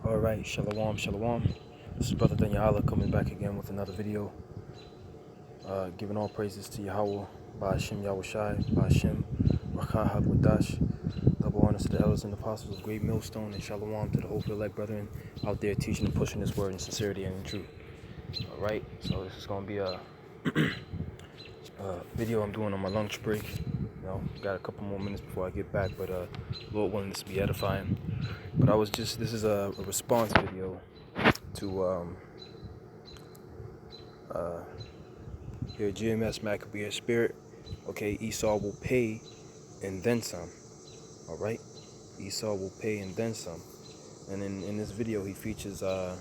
Alright, shalom, shalom. This is Brother Yahawah coming back again with another video. Giving all praises to Yahawah, by Hashem Yahawashi, by Hashem Wadash. Double honors to the elders and apostles of Great Millstone, and shalom to the hopeful elect brethren out there teaching and pushing this word in sincerity and in truth. Alright, so this is going to be a video I'm doing on my lunch break. Got a couple more minutes before I get back, but Lord willing, this to be edifying. But this is a response video to here GMS Maccabeer Spirit. Okay, Esau will pay and then some. Alright, Esau will pay and then some. And in this video he features I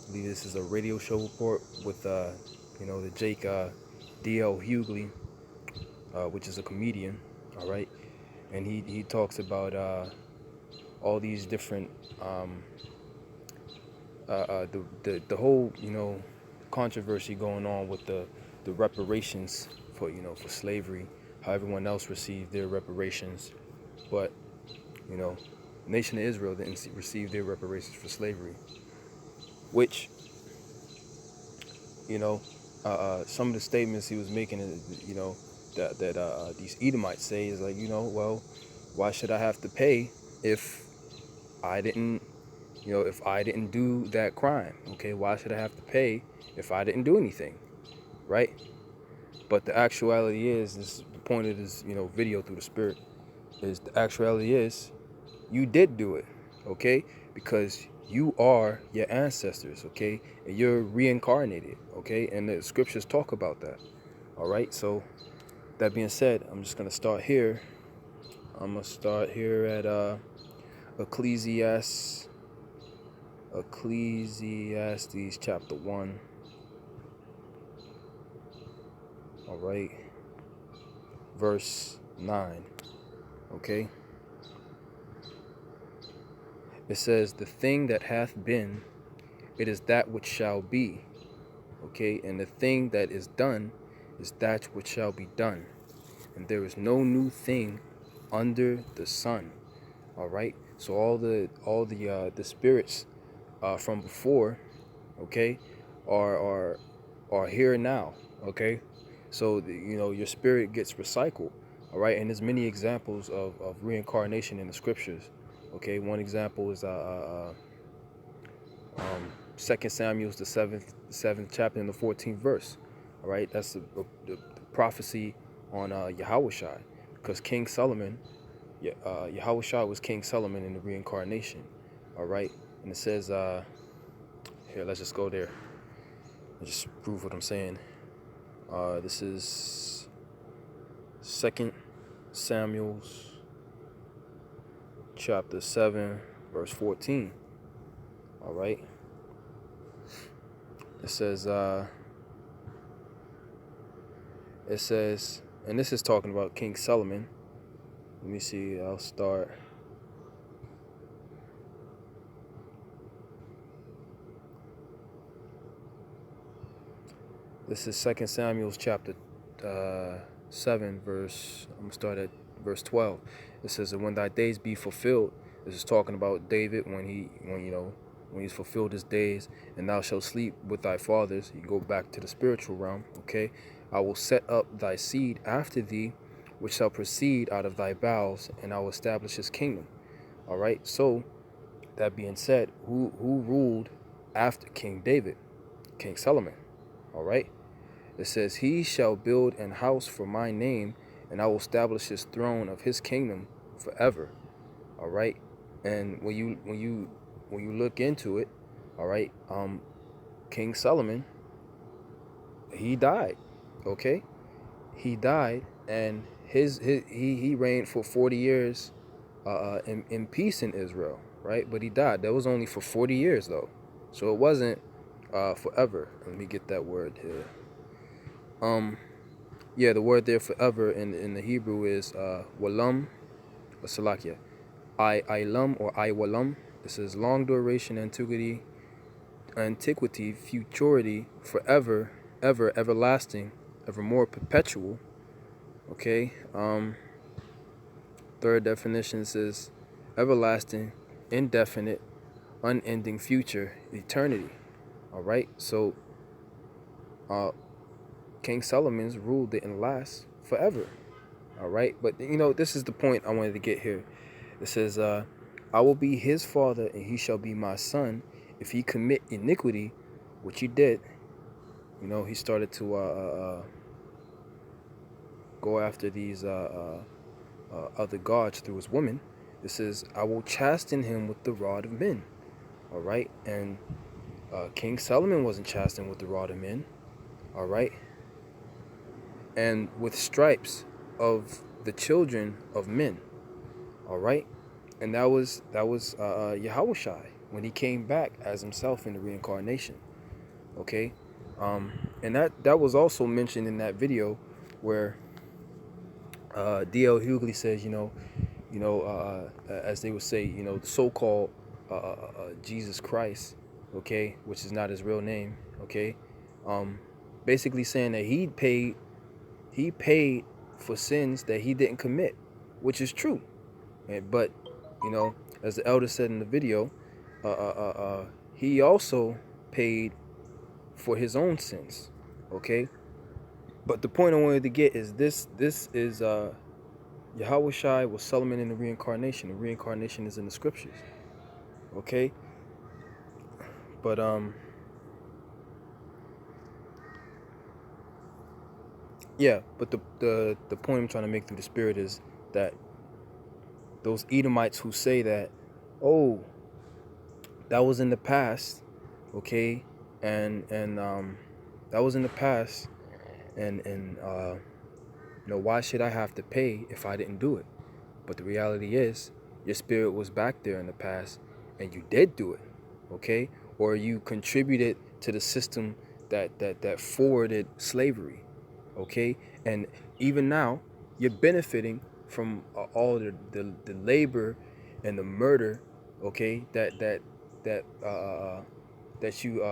believe this is a radio show report with the Jake D.L. Hughley, which is a comedian. Alright, and he talks about all these different the whole controversy going on with the reparations for for slavery, how everyone else received their reparations, but the nation of Israel didn't receive their reparations for slavery, which some of the statements he was making, that these Edomites say is like, well, why should I have to pay if I didn't do that crime? Okay, why should I have to pay if I didn't do anything, right? But the actuality is, this is the point of this video through the Spirit, is the actuality is you did do it, okay? Because you are your ancestors, okay? And you're reincarnated, okay? And the scriptures talk about that. All right, so that being said, I'm just gonna start here. I'm gonna start here at Ecclesiastes chapter 1. All right, verse 9. Okay, it says, the thing that hath been, it is that which shall be. Okay, and the thing that is done is that which shall be done, and there is no new thing under the sun. All right, so all the spirits from before, okay, are here now. Okay, so your spirit gets recycled. All right, and there's many examples of reincarnation in the scriptures. Okay, one example is 2 Samuel, the 7th chapter and the 14th verse. All right, that's the prophecy on Yahawashi, because King Solomon, Yahawashi was King Solomon in the reincarnation. All right, and it says here, let's just go there and just prove what I'm saying. This is 2 Samuel chapter 7 verse 14. All right, it says, and this is talking about King Solomon. Let me see, I'll start. This is 2 Samuel chapter 7 verse, I'm gonna start at verse 12. It says that when thy days be fulfilled, this is talking about David when he's fulfilled his days, and thou shalt sleep with thy fathers. You go back to the spiritual realm. Okay, I will set up thy seed after thee, which shall proceed out of thy bowels, and I will establish his kingdom. All right, so that being said, who ruled after King David? King Solomon. All right, it says, he shall build an house for my name, and I will establish his throne of his kingdom forever. All right, and when you look into it, all right, King Solomon, he died. Okay, he died, and he reigned for 40 years in peace in Israel, right? But he died. That was only for 40 years though, so it wasn't forever. Let me get that word here. Yeah, the word there forever in the Hebrew is walam or salakia. Ilam or walam. This is long duration, antiquity, futurity, forever, ever, everlasting, evermore, perpetual. Okay. Third definition says everlasting, indefinite, unending future, eternity. All right. So King Solomon's rule didn't last forever. All right. But this is the point I wanted to get here. It says, I will be his father, and he shall be my son. If he commit iniquity, which he did, he started to go after these other gods through his women. It says, I will chasten him with the rod of men. All right. And King Solomon wasn't chastened with the rod of men. All right. And with stripes of the children of men. All right. And that was Yahawashi when he came back as himself in the reincarnation. Okay. And that was also mentioned in that video where D.L. Hughley says, as they would say, the so-called Jesus Christ, okay, which is not his real name, okay, basically saying that he paid for sins that he didn't commit, which is true. But as the elder said in the video, he also paid for his own sins, okay. But the point I wanted to get is this is Yahawashi was Solomon in the reincarnation. The reincarnation is in the scriptures. Okay? But yeah, but the point I'm trying to make through the spirit is that those Edomites who say that, oh, that was in the past, okay, and that was in the past, and why should I have to pay if I didn't do it? But the reality is, your spirit was back there in the past, and you did do it, okay? Or you contributed to the system that forwarded slavery, okay? And even now, you're benefiting from all the labor and the murder, okay? That you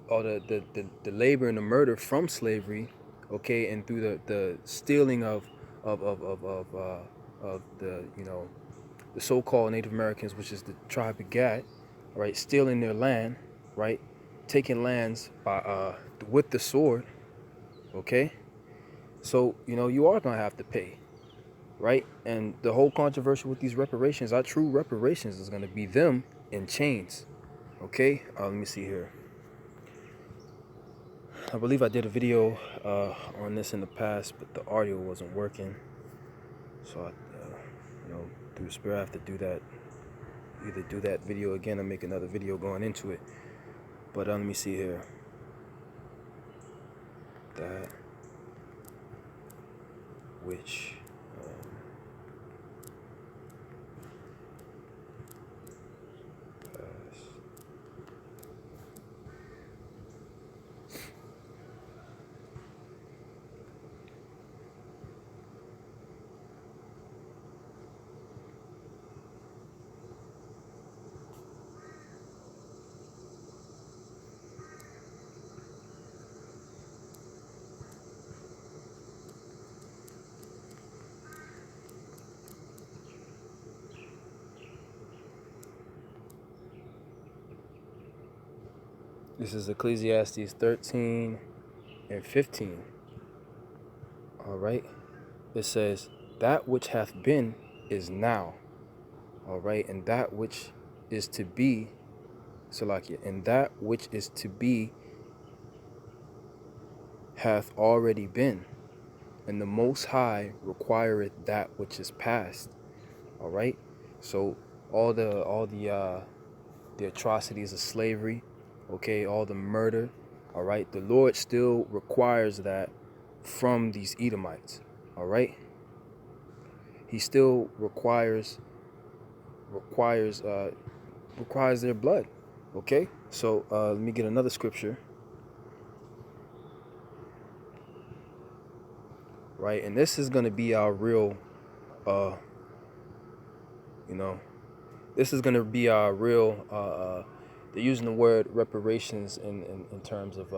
all the labor and the murder from slavery, okay, and through the stealing of the the so-called Native Americans, which is the tribe of Gad, right, stealing their land, right, taking lands by with the sword, okay. So you are gonna have to pay, right? And the whole controversy with these reparations, our true reparations, is gonna be them in chains, okay. Let me see here. I believe I did a video on this in the past, but the audio wasn't working. So I, through the spirit, I have to do that. Either do that video again or make another video going into it. But let me see here. That which this is Ecclesiastes 13 and 15. All right. It says, that which hath been is now. All right. And that which is to be, Salakia, and that which is to be hath already been. And the Most High requireth that which is past. All right. So all the atrocities of slavery, okay, all the murder, all right, the Lord still requires that from these Edomites. All right. He still requires their blood. Okay. So let me get another scripture. Right, and this is going to be our real this is going to be our real they're using the word reparations in terms of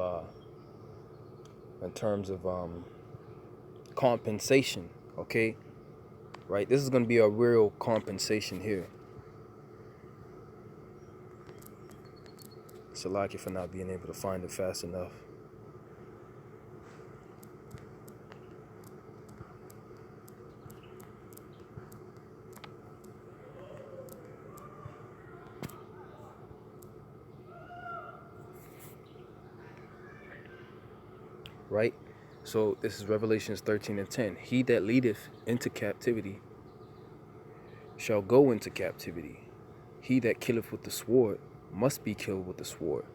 compensation, okay, right? This is going to be a real compensation here. Salaki for not being able to find it fast enough. Right? So this is Revelations 13:10. He that leadeth into captivity shall go into captivity. He that killeth with the sword must be killed with the sword.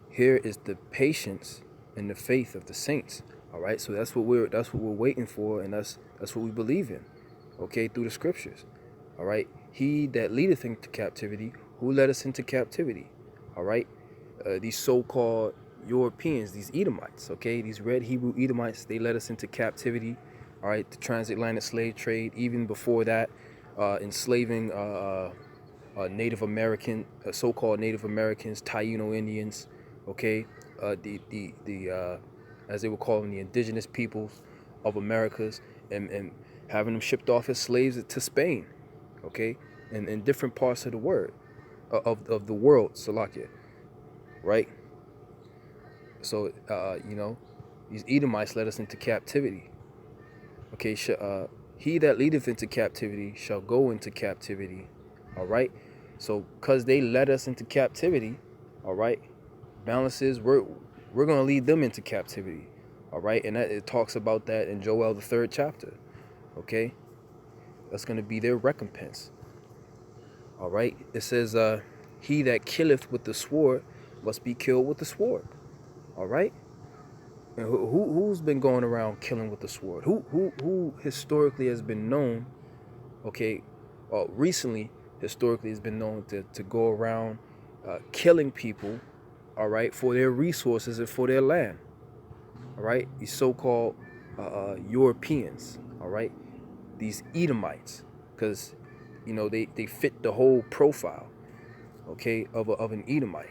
Here is the patience and the faith of the saints. All right, so that's what we're waiting for, and that's what we believe in. Okay, through the scriptures. All right, he that leadeth into captivity, who led us into captivity? All right, these so-called Europeans, these Edomites. Okay, these red Hebrew Edomites, they led us into captivity. All right, the transatlantic slave trade. Even before that, enslaving Native American, so-called Native Americans, Taino Indians. Okay, the as they would call them, the indigenous peoples of Americas, and having them shipped off as slaves to Spain. Okay, and in different parts of the of the world, Salakia, right? So these Edomites led us into captivity. Okay, he that leadeth into captivity shall go into captivity. All right, so because they led us into captivity, all right, balances we're gonna lead them into captivity. All right, and it talks about that in Joel the 3rd chapter. Okay, that's gonna be their recompense. All right, it says, he that killeth with the sword must be killed with the sword. All right, and who's been going around killing with the sword? Who historically has been known? Okay, recently historically has been known to go around killing people. All right, for their resources and for their land. All right, these so-called Europeans. All right, these Edomites, because they fit the whole profile, okay, of an Edomite.